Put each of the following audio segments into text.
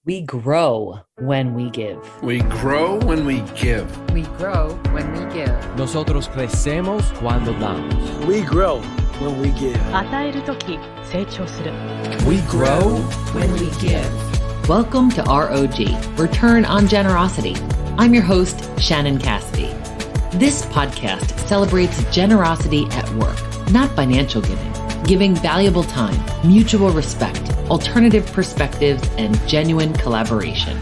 We grow when we give. We grow when we give. We grow when we give. Nosotros crecemos cuando damos. We grow when we give. 与えるとき成長する。 We grow when we give. Welcome to ROG, Return on Generosity. I'm your host, Shannon Cassidy. This podcast celebrates generosity at work, not financial giving valuable time, mutual respect, alternative perspectives, and genuine collaboration.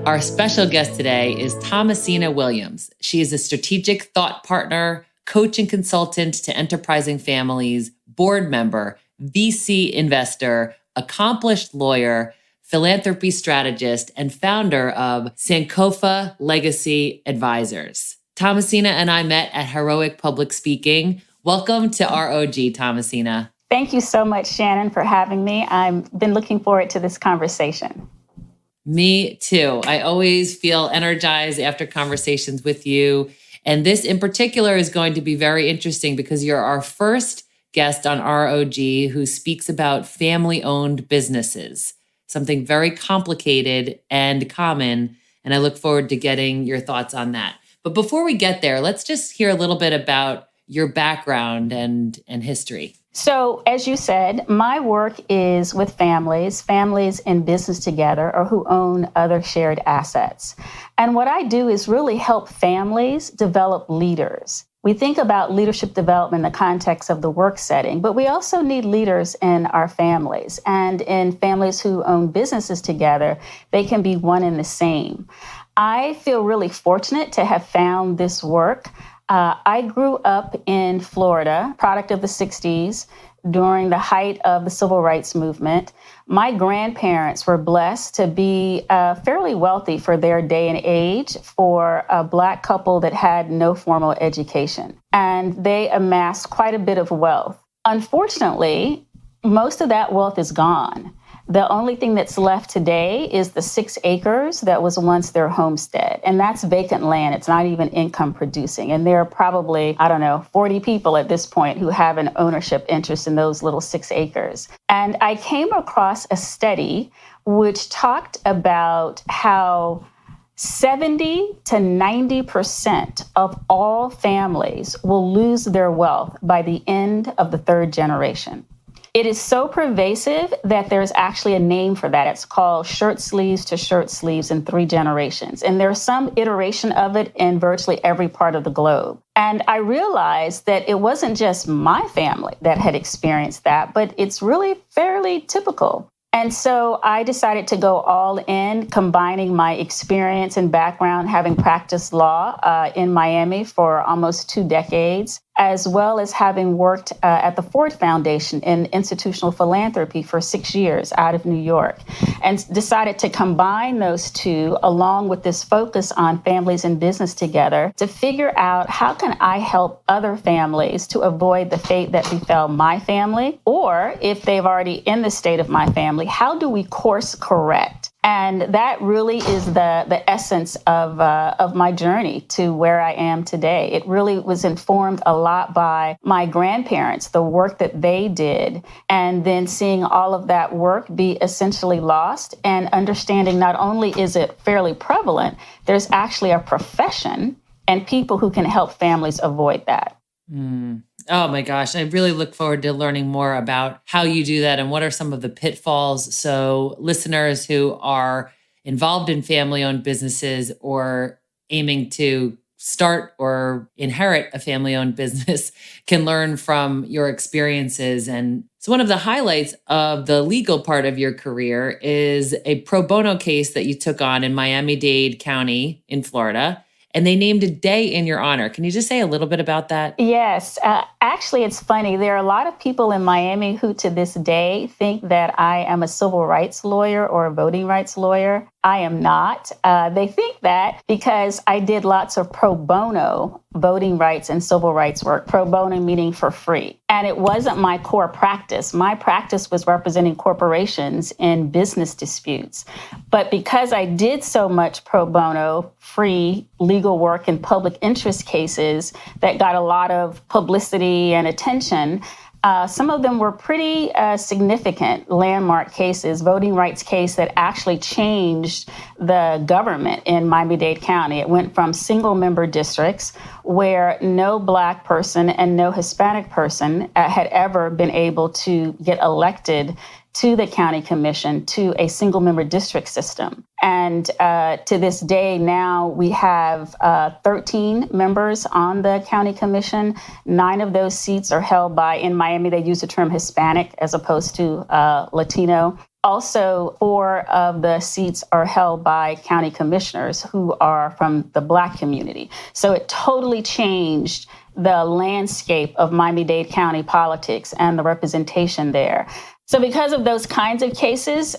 Our special guest today is Thomasina Williams. She is a strategic thought partner, coach and consultant to enterprising families, board member, VC investor, accomplished lawyer, philanthropy strategist, and founder of Sankofa Legacy Advisors. Thomasina and I met at Heroic Public Speaking. Welcome to ROG, Thomasina. Thank you so much, Shannon, for having me. I've been looking forward to this conversation. Me too. I always feel energized after conversations with you. And this in particular is going to be very interesting because you're our first guest on ROG who speaks about family-owned businesses, something very complicated and common. And I look forward to getting your thoughts on that. But before we get there, let's just hear a little bit about your background and history. So, as you said, my work is with families in business together or who own other shared assets. And what I do is really help families develop leaders. We think about leadership development in the context of the work setting, but we also need leaders in our families. And in families who own businesses together, they can be one and the same. I feel really fortunate to have found this work. I grew up in Florida, product of the 60s, during the height of the civil rights movement. My grandparents were blessed to be fairly wealthy for their day and age for a Black couple that had no formal education. And they amassed quite a bit of wealth. Unfortunately, most of that wealth is gone. The only thing that's left today is the 6 acres that was once their homestead. And that's vacant land. It's not even income producing. And there are probably, 40 people at this point who have an ownership interest in those little 6 acres. And I came across a study which talked about how 70 to 90% of all families will lose their wealth by the end of the 3rd generation. It is so pervasive that there's actually a name for that. It's called shirt sleeves to shirt sleeves in 3 generations. And there's some iteration of it in virtually every part of the globe. And I realized that it wasn't just my family that had experienced that, but it's really fairly typical. And so I decided to go all in, combining my experience and background, having practiced law in Miami for almost 2 decades, as well as having worked at the Ford Foundation in institutional philanthropy for 6 years out of New York, and decided to combine those two along with this focus on families and business together to figure out how can I help other families to avoid the fate that befell my family, or if they've already in the state of my family, how do we course correct? And that really is the essence of my journey to where I am today. It really was informed a lot by my grandparents, the work that they did, and then seeing all of that work be essentially lost and understanding not only is it fairly prevalent, there's actually a profession and people who can help families avoid that. Oh my gosh, I really look forward to learning more about how you do that and what are some of the pitfalls. So listeners who are involved in family-owned businesses or aiming to start or inherit a family-owned business can learn from your experiences. And so one of the highlights of the legal part of your career is a pro bono case that you took on in Miami-Dade County in Florida. And they named a day in your honor. Can you just say a little bit about that? Yes. Actually, it's funny. There are a lot of people in Miami who to this day think that I am a civil rights lawyer or a voting rights lawyer. I am not. They think that because I did lots of pro bono voting rights and civil rights work, pro bono meaning for free. And it wasn't my core practice. My practice was representing corporations in business disputes. But because I did so much pro bono, free legal work in public interest cases that got a lot of publicity and attention, Some of them were pretty significant landmark cases, voting rights case that actually changed the government in Miami-Dade County. It went from single-member districts where no Black person and no Hispanic person had ever been able to get elected to the county commission to a single member district system. And to this day now we have 13 members on the county commission. 9 of those seats are held by, in Miami, they use the term Hispanic as opposed to Latino. Also, 4 of the seats are held by county commissioners who are from the Black community. So it totally changed the landscape of Miami-Dade County politics and the representation there. So because of those kinds of cases,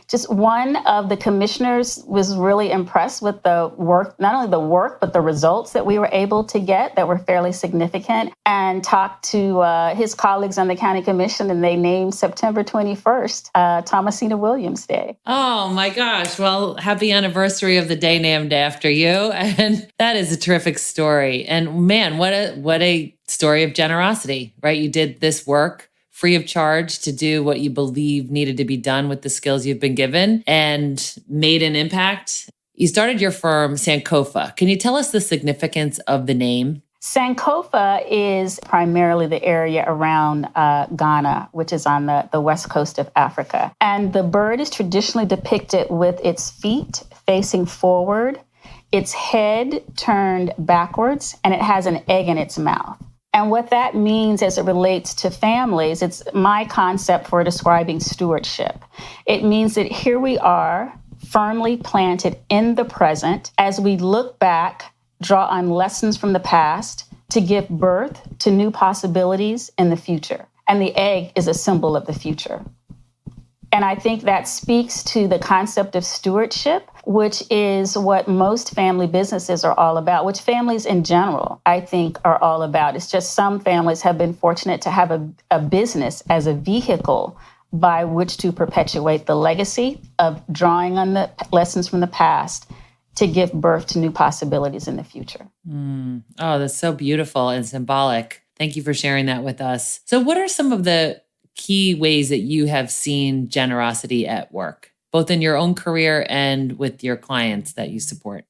just one of the commissioners was really impressed with the work, not only the work, but the results that we were able to get that were fairly significant, and talked to his colleagues on the county commission, and they named September 21st, Thomasina Williams Day. Oh my gosh. Well, happy anniversary of the day named after you. And that is a terrific story. And man, what a story of generosity, right? You did this work free of charge to do what you believe needed to be done with the skills you've been given and made an impact. You started your firm, Sankofa. Can you tell us the significance of the name? Sankofa is primarily the area around Ghana, which is on the west coast of Africa. And the bird is traditionally depicted with its feet facing forward, its head turned backwards, and it has an egg in its mouth. And what that means as it relates to families, it's my concept for describing stewardship. It means that here we are, firmly planted in the present, as we look back, draw on lessons from the past to give birth to new possibilities in the future. And the egg is a symbol of the future. And I think that speaks to the concept of stewardship, which is what most family businesses are all about, which families in general, I think, are all about. It's just some families have been fortunate to have a business as a vehicle by which to perpetuate the legacy of drawing on the lessons from the past to give birth to new possibilities in the future. Oh, that's so beautiful and symbolic. Thank you for sharing that with us. So what are some of the key ways that you have seen generosity at work, both in your own career and with your clients that you support?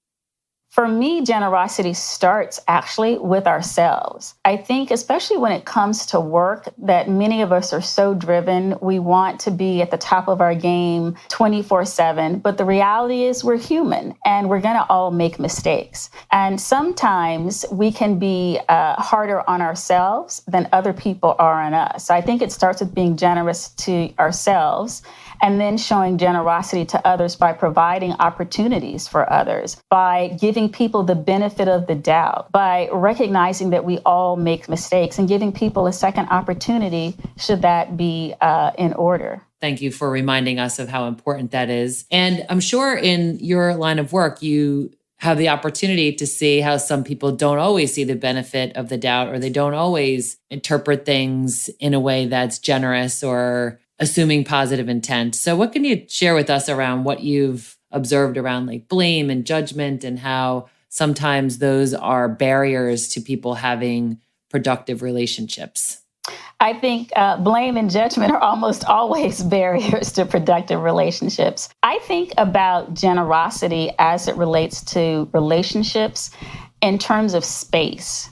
For me, generosity starts actually with ourselves. I think, especially when it comes to work, that many of us are so driven. We want to be at the top of our game 24/7. But the reality is we're human and we're going to all make mistakes. And sometimes we can be harder on ourselves than other people are on us. So I think it starts with being generous to ourselves and then showing generosity to others by providing opportunities for others, by giving people the benefit of the doubt, by recognizing that we all make mistakes and giving people a second opportunity should that be in order. Thank you for reminding us of how important that is. And I'm sure in your line of work, you have the opportunity to see how some people don't always see the benefit of the doubt, or they don't always interpret things in a way that's generous or assuming positive intent. So what can you share with us around what you've observed around like blame and judgment and how sometimes those are barriers to people having productive relationships? I think blame and judgment are almost always barriers to productive relationships. I think about generosity as it relates to relationships in terms of space,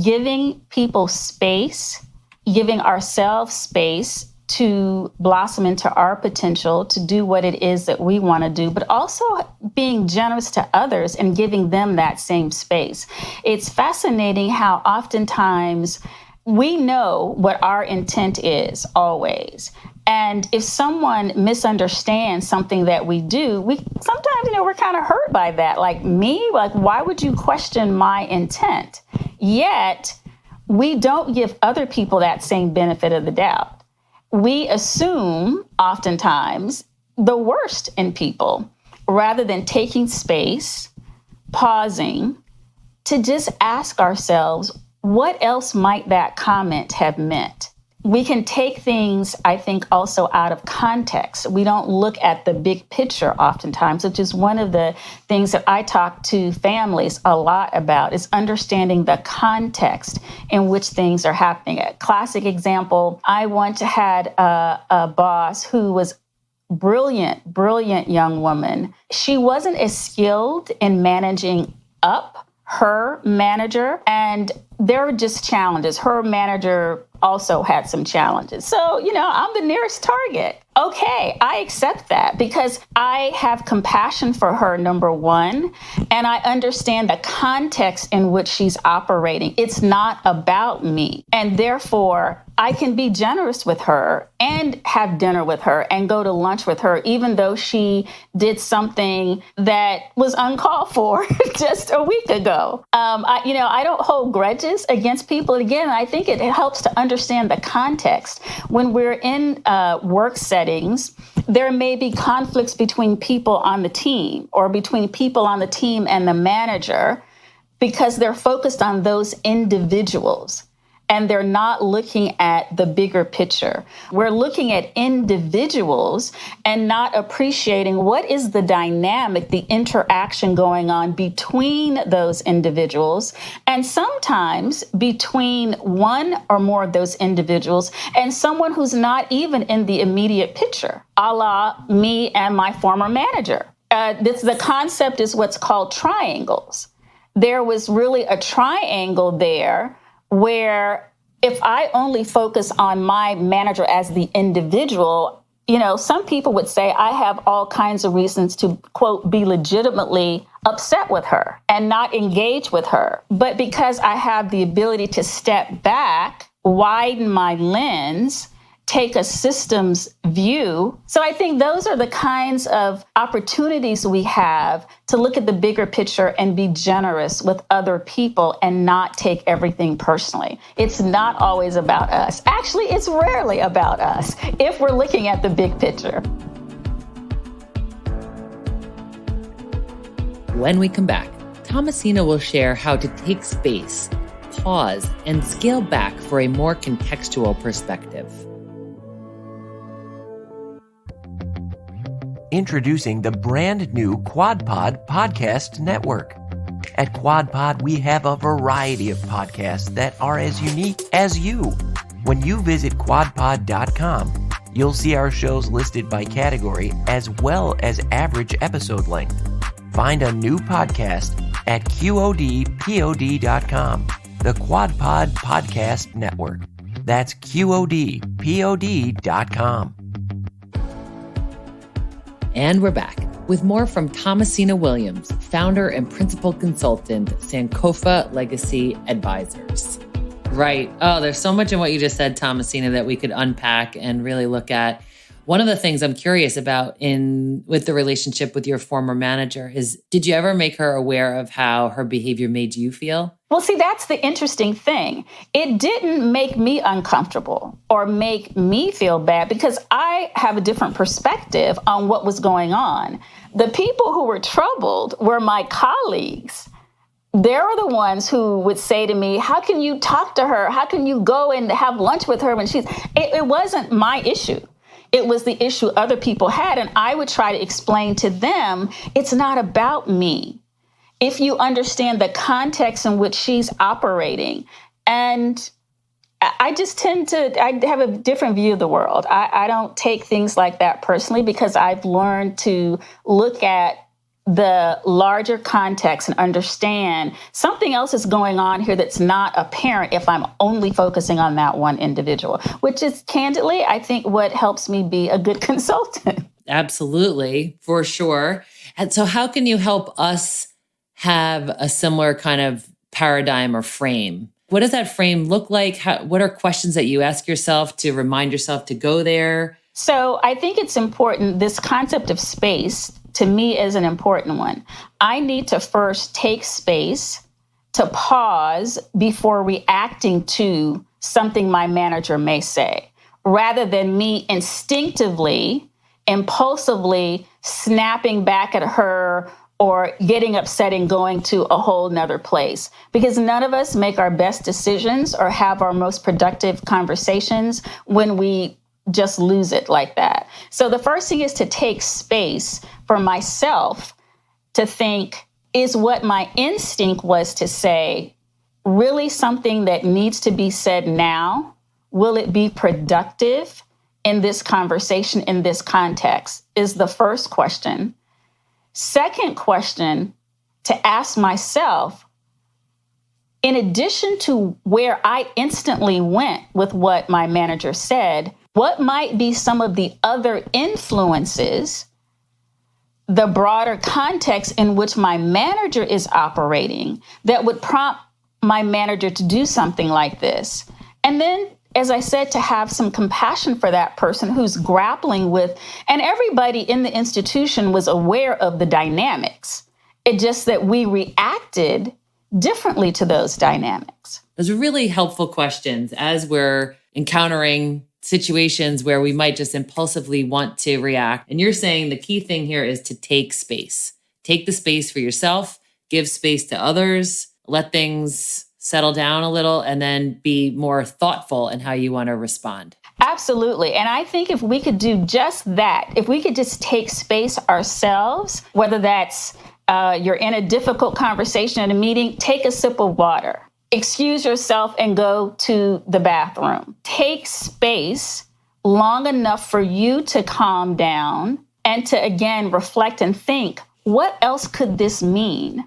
giving people space, giving ourselves space to blossom into our potential, to do what it is that we want to do, but also being generous to others and giving them that same space. It's fascinating how oftentimes we know what our intent is always. And if someone misunderstands something that we do, we sometimes, we're kind of hurt by that. Like me, like, why would you question my intent? Yet we don't give other people that same benefit of the doubt. We assume oftentimes the worst in people rather than taking space, pausing to just ask ourselves, what else might that comment have meant? we can take things, I think, also out of context. We don't look at the big picture oftentimes, which is one of the things that I talk to families a lot about, is understanding the context in which things are happening. A classic example, I once had a boss who was brilliant young woman. She wasn't as skilled in managing up her manager, and there were just challenges. Her manager also had some challenges. So, I'm the nearest target. Okay, I accept that because I have compassion for her, number one, and I understand the context in which she's operating. It's not about me. And therefore, I can be generous with her and have dinner with her and go to lunch with her, even though she did something that was uncalled for just a week ago. I don't hold grudges against people. Again, I think it helps to understand the context. When we're in work settings, there may be conflicts between people on the team or between people on the team and the manager because they're focused on those individuals. And they're not looking at the bigger picture. We're looking at individuals and not appreciating what is the dynamic, the interaction going on between those individuals, and sometimes between one or more of those individuals and someone who's not even in the immediate picture, a la me and my former manager. The concept is what's called triangles. There was really a triangle there where if I only focus on my manager as the individual, some people would say I have all kinds of reasons to, quote, be legitimately upset with her and not engage with her. But because I have the ability to step back, widen my lens, take a systems view. So I think those are the kinds of opportunities we have to look at the bigger picture and be generous with other people and not take everything personally. It's not always about us. Actually, it's rarely about us if we're looking at the big picture. When we come back, Thomasina will share how to take space, pause, and scale back for a more contextual perspective. Introducing the brand new QuadPod Podcast Network. At QuadPod, we have a variety of podcasts that are as unique as you. When you visit quadpod.com, you'll see our shows listed by category as well as average episode length. Find a new podcast at QODPOD.com, the QuadPod Podcast Network. That's QODPOD.com. And we're back with more from Thomasina Williams, founder and principal consultant, Sankofa Legacy Advisors. Right. Oh, there's so much in what you just said, Thomasina, that we could unpack and really look at. One of the things I'm curious about with the relationship with your former manager is, did you ever make her aware of how her behavior made you feel? Well, see, that's the interesting thing. It didn't make me uncomfortable or make me feel bad because I have a different perspective on what was going on. The people who were troubled were my colleagues. They're the ones who would say to me, how can you talk to her? How can you go and have lunch with her when it wasn't my issue. It was the issue other people had. And I would try to explain to them, it's not about me. If you understand the context in which she's operating. And I just I have a different view of the world. I don't take things like that personally because I've learned to look at the larger context and understand something else is going on here that's not apparent if I'm only focusing on that one individual, which is candidly, I think, what helps me be a good consultant. Absolutely, for sure. And so how can you help us have a similar kind of paradigm or frame? What does that frame look like? What are questions that you ask yourself to remind yourself to go there? So I think it's important, this concept of space, to me, is an important one. I need to first take space to pause before reacting to something my manager may say, rather than me instinctively, impulsively snapping back at her or getting upset and going to a whole nother place, because none of us make our best decisions or have our most productive conversations when we just lose it like that. So the first thing is to take space for myself to think, is what my instinct was to say really something that needs to be said now? Will it be productive in this conversation, in this context, is the first question. Second question to ask myself, in addition to where I instantly went with what my manager said, what might be some of the other influences, the broader context in which my manager is operating that would prompt my manager to do something like this? And then, as I said, to have some compassion for that person who's grappling with, and everybody in the institution was aware of the dynamics. It's just that we reacted differently to those dynamics. Those are really helpful questions as we're encountering situations where we might just impulsively want to react. And you're saying the key thing here is to take space. Take the space for yourself, give space to others, let things settle down a little, and then be more thoughtful in how you want to respond. Absolutely. And I think if we could do just that, if we could just take space ourselves, whether that's you're in a difficult conversation at a meeting, take a sip of water, excuse yourself and go to the bathroom. Take space long enough for you to calm down and to, again, reflect and think, what else could this mean?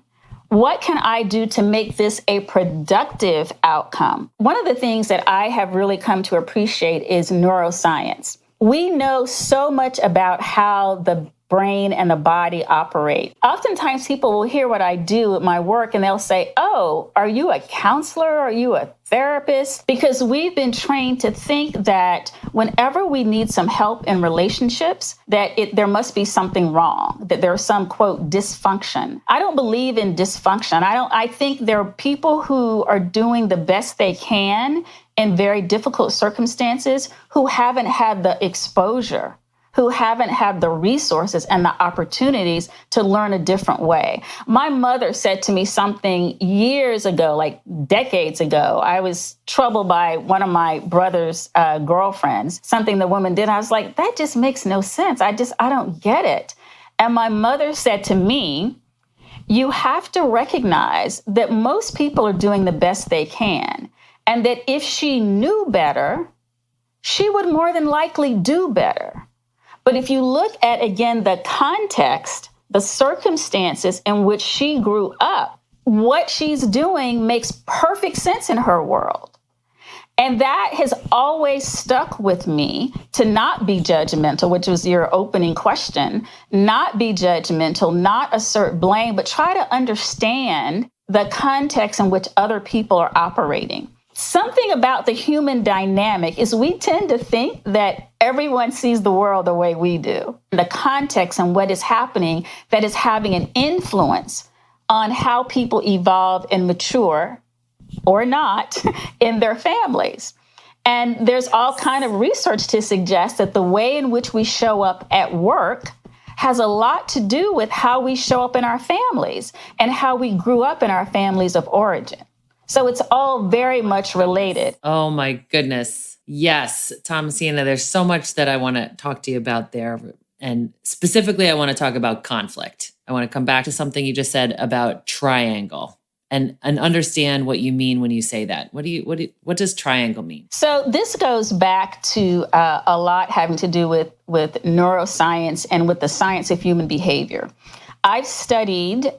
What can I do to make this a productive outcome? One of the things that I have really come to appreciate is neuroscience. We know so much about how the brain and the body operate. Oftentimes people will hear what I do at my work and they'll say, oh, are you a counselor? Are you a therapist? Because we've been trained to think that whenever we need some help in relationships, that there must be something wrong, that there's some, quote, dysfunction. I don't believe in dysfunction. I think there are people who are doing the best they can in very difficult circumstances who haven't had the exposure, who haven't had the resources and the opportunities to learn a different way. My mother said to me something years ago, like decades ago. I was troubled by one of my brother's girlfriends, something the woman did. I was like, that just makes no sense. I don't get it. And my mother said to me, you have to recognize that most people are doing the best they can. And that if she knew better, she would more than likely do better. But if you look at, again, the context, the circumstances in which she grew up, what she's doing makes perfect sense in her world. And that has always stuck with me, to not be judgmental, which was your opening question, not be judgmental, not assert blame, but try to understand the context in which other people are operating. Something about the human dynamic is we tend to think that everyone sees the world the way we do. The context and what is happening that is having an influence on how people evolve and mature or not in their families. And there's all kind of research to suggest that the way in which we show up at work has a lot to do with how we show up in our families and how we grew up in our families of origin. So it's all very much related. Oh my goodness. Yes, Thomasina, there's so much that I want to talk to you about there. And specifically, I want to talk about conflict. I want to come back to something you just said about triangle and understand what you mean when you say that. What does triangle mean? So this goes back to a lot having to do with neuroscience and with the science of human behavior. I've studied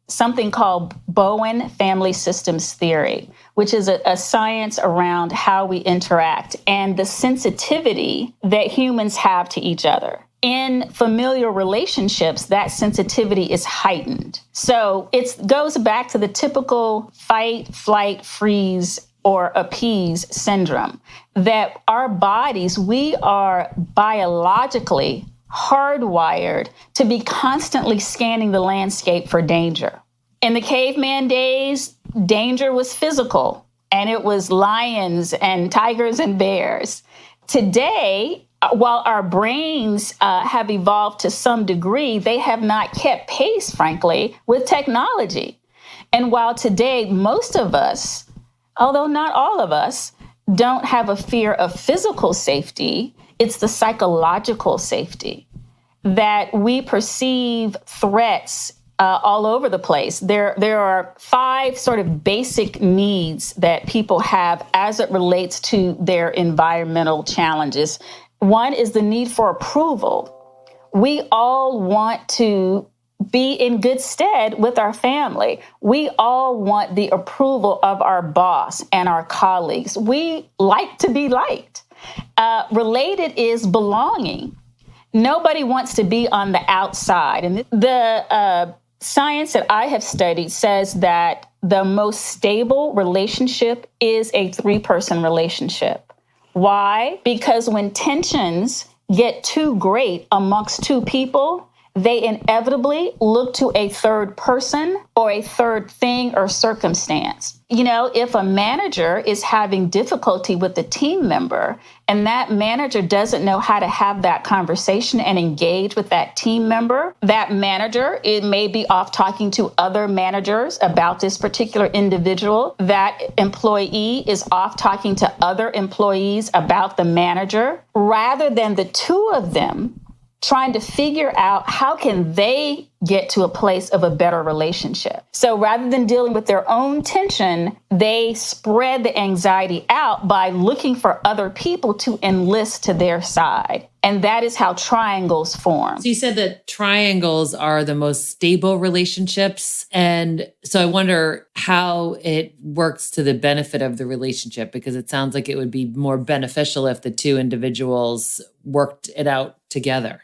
something called Bowen family systems theory, which is a science around how we interact and the sensitivity that humans have to each other. In familial relationships, that sensitivity is heightened. So it goes back to the typical fight, flight, freeze, or appease syndrome, that our bodies, we are biologically hardwired to be constantly scanning the landscape for danger. In the caveman days, danger was physical, and it was lions and tigers and bears. Today, while our brains have evolved to some degree, they have not kept pace, frankly, with technology. And while today, most of us, although not all of us, don't have a fear of physical safety, it's the psychological safety that we perceive threats all over the place. There are 5 sort of basic needs that people have as it relates to their environmental challenges. One is the need for approval. We all want to be in good stead with our family. We all want the approval of our boss and our colleagues. We like to be liked. Related is belonging. Nobody wants to be on the outside. And the science that I have studied says that the most stable relationship is a 3-person relationship. Why? Because when tensions get too great amongst 2 people, they inevitably look to a third person or a third thing or circumstance. You know, if a manager is having difficulty with a team member and that manager doesn't know how to have that conversation and engage with that team member, that manager, it may be off talking to other managers about this particular individual. That employee is off talking to other employees about the manager, rather than the 2 of them trying to figure out how can they get to a place of a better relationship. So rather than dealing with their own tension, they spread the anxiety out by looking for other people to enlist to their side. And that is how triangles form. So you said that triangles are the most stable relationships. And so I wonder how it works to the benefit of the relationship, because it sounds like it would be more beneficial if the 2 individuals worked it out together.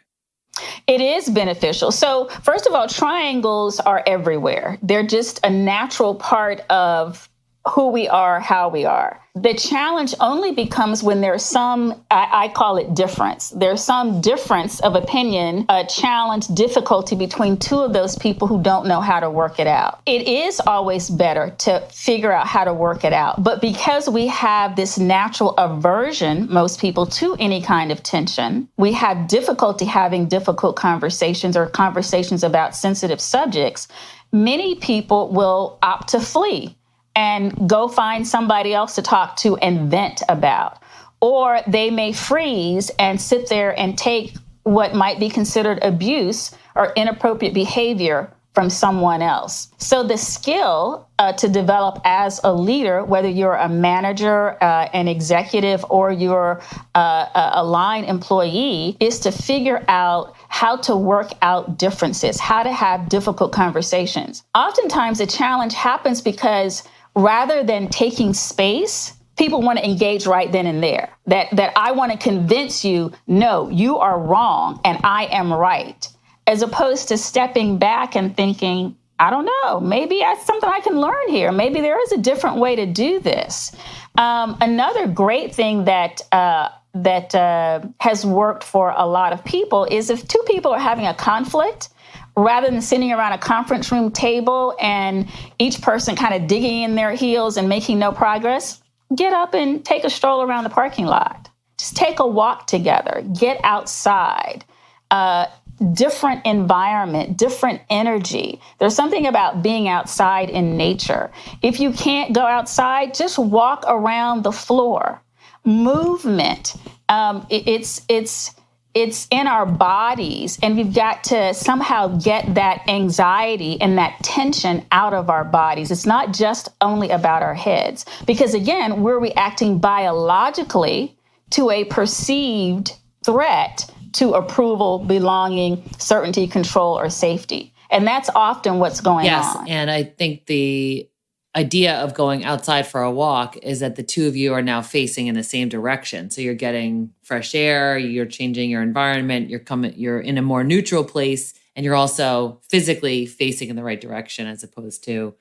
It is beneficial. So first of all, triangles are everywhere. They're just a natural part of who we are, how we are. The challenge only becomes when there's some, I call it difference. There's some difference of opinion, a challenge, difficulty between 2 of those people who don't know how to work it out. It is always better to figure out how to work it out. But because we have this natural aversion, most people, to any kind of tension, we have difficulty having difficult conversations or conversations about sensitive subjects, many people will opt to flee and go find somebody else to talk to and vent about. Or they may freeze and sit there and take what might be considered abuse or inappropriate behavior from someone else. So the skill to develop as a leader, whether you're a manager, an executive, or you're a line employee, is to figure out how to work out differences, how to have difficult conversations. Oftentimes the challenge happens because rather than taking space, people want to engage right then and there. That I want to convince you, no, you are wrong and I am right. As opposed to stepping back and thinking, I don't know, maybe that's something I can learn here. Maybe there is a different way to do this. Another great thing that has worked for a lot of people is if 2 people are having a conflict, rather than sitting around a conference room table and each person kind of digging in their heels and making no progress, get up and take a stroll around the parking lot. Just take a walk together, get outside. Different environment, different energy. There's something about being outside in nature. If you can't go outside, just walk around the floor. Movement. It's in our bodies, and we've got to somehow get that anxiety and that tension out of our bodies. It's not just only about our heads, because again, we're reacting biologically to a perceived threat to approval, belonging, certainty, control, or safety. And that's often what's going on. Yes, and I think the idea of going outside for a walk is that the 2 of you are now facing in the same direction. So you're getting fresh air, you're changing your environment, you're in a more neutral place, and you're also physically facing in the right direction as opposed to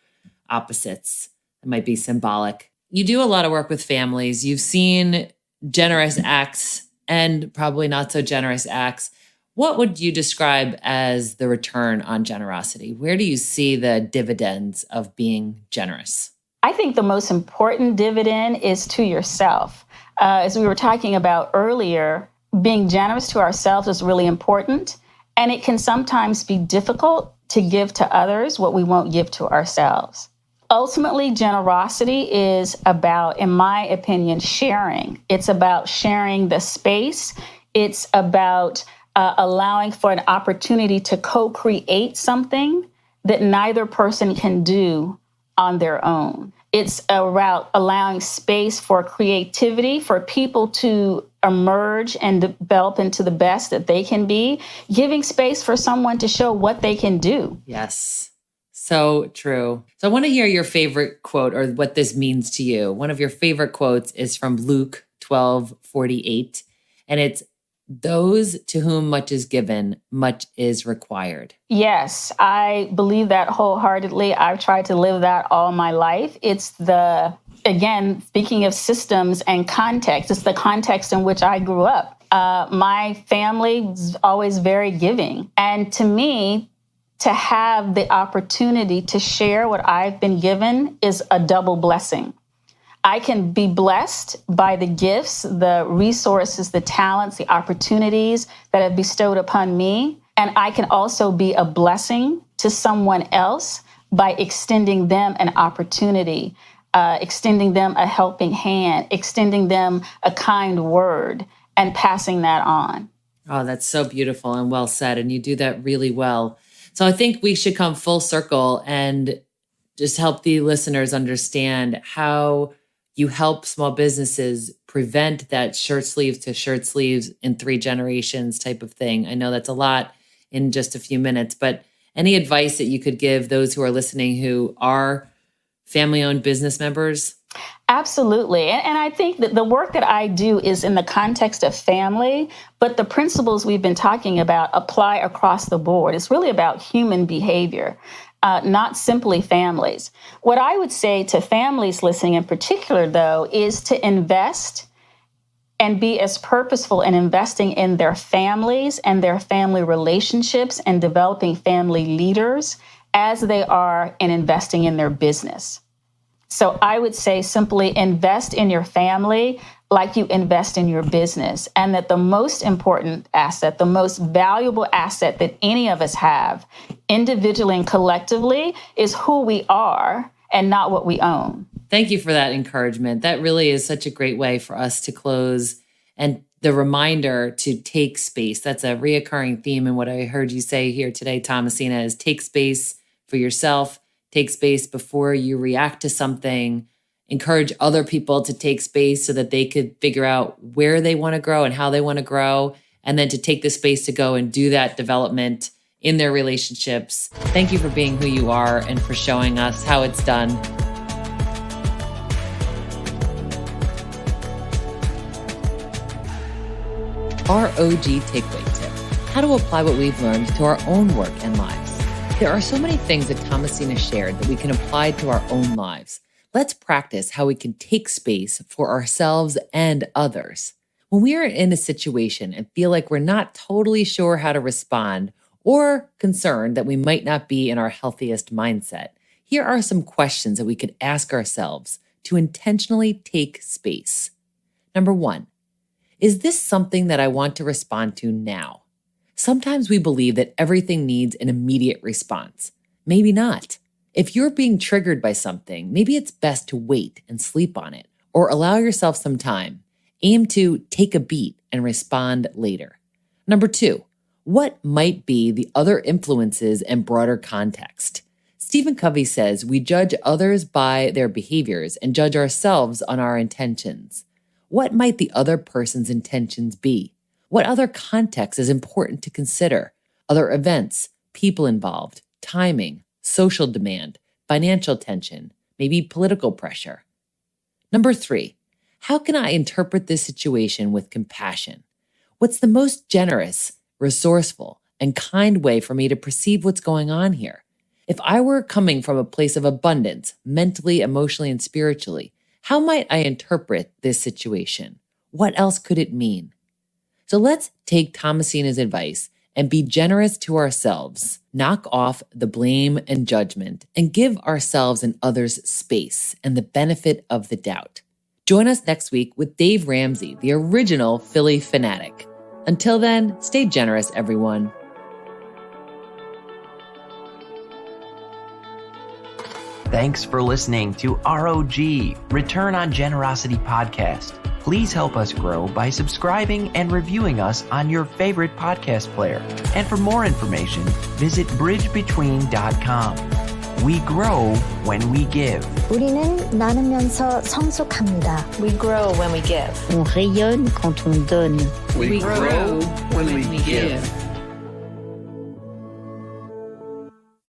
opposites. It might be symbolic. You do a lot of work with families. You've seen generous acts and probably not so generous acts. What would you describe as the return on generosity? Where do you see the dividends of being generous? I think the most important dividend is to yourself. As we were talking about earlier, being generous to ourselves is really important. And it can sometimes be difficult to give to others what we won't give to ourselves. Ultimately, generosity is about, in my opinion, sharing. It's about sharing the space. It's about allowing for an opportunity to co-create something that neither person can do on their own. It's about allowing space for creativity, for people to emerge and develop into the best that they can be, giving space for someone to show what they can do. Yes, so true. So I want to hear your favorite quote or what this means to you. One of your favorite quotes is from Luke 12:48, and it's, "Those to whom much is given, much is required." Yes, I believe that wholeheartedly. I've tried to live that all my life. Again, speaking of systems and context, it's the context in which I grew up. My family was always very giving. And to me, to have the opportunity to share what I've been given is a double blessing. I can be blessed by the gifts, the resources, the talents, the opportunities that have bestowed upon me. And I can also be a blessing to someone else by extending them an opportunity, extending them a helping hand, extending them a kind word, and passing that on. Oh, that's so beautiful and well said. And you do that really well. So I think we should come full circle and just help the listeners understand how you help small businesses prevent that shirt sleeves to shirt sleeves in 3 generations type of thing. I know that's a lot in just a few minutes, but any advice that you could give those who are listening who are family-owned business members? Absolutely. And I think that the work that I do is in the context of family, but the principles we've been talking about apply across the board. It's really about human behavior, not simply families. What I would say to families listening in particular, though, is to invest and be as purposeful in investing in their families and their family relationships and developing family leaders as they are in investing in their business. So I would say simply invest in your family like you invest in your business, and that the most important asset, the most valuable asset that any of us have, individually and collectively, is who we are and not what we own. Thank you for that encouragement. That really is such a great way for us to close, and the reminder to take space. That's a reoccurring theme in what I heard you say here today, Thomasina, is take space for yourself. Take space before you react to something. Encourage other people to take space so that they could figure out where they want to grow and how they want to grow, and then to take the space to go and do that development in their relationships. Thank you for being who you are and for showing us how it's done. ROG takeaway tip: how to apply what we've learned to our own work and lives. There are so many things that Thomasina shared that we can apply to our own lives. Let's practice how we can take space for ourselves and others. When we are in a situation and feel like we're not totally sure how to respond, or concerned that we might not be in our healthiest mindset, here are some questions that we could ask ourselves to intentionally take space. Number 1, is this something that I want to respond to now? Sometimes we believe that everything needs an immediate response. Maybe not. If you're being triggered by something, maybe it's best to wait and sleep on it, or allow yourself some time. Aim to take a beat and respond later. Number 2, what might be the other influences and broader context? Stephen Covey says we judge others by their behaviors and judge ourselves on our intentions. What might the other person's intentions be? What other context is important to consider? Other events, people involved, timing, social demand, financial tension, maybe political pressure. Number 3, how can I interpret this situation with compassion? What's the most generous, resourceful, and kind way for me to perceive what's going on here? If I were coming from a place of abundance, mentally, emotionally, and spiritually, how might I interpret this situation? What else could it mean? So let's take Thomasina's advice and be generous to ourselves, knock off the blame and judgment, and give ourselves and others space and the benefit of the doubt. Join us next week with Dave Ramsey, the original Philly fanatic. Until then, stay generous, everyone. Thanks for listening to ROG, Return on Generosity Podcast. Please help us grow by subscribing and reviewing us on your favorite podcast player. And for more information, visit bridgebetween.com. We grow when we give. 우리는 나누면서 성숙합니다. We grow when we give. On rayonne quand on donne. We grow when we give.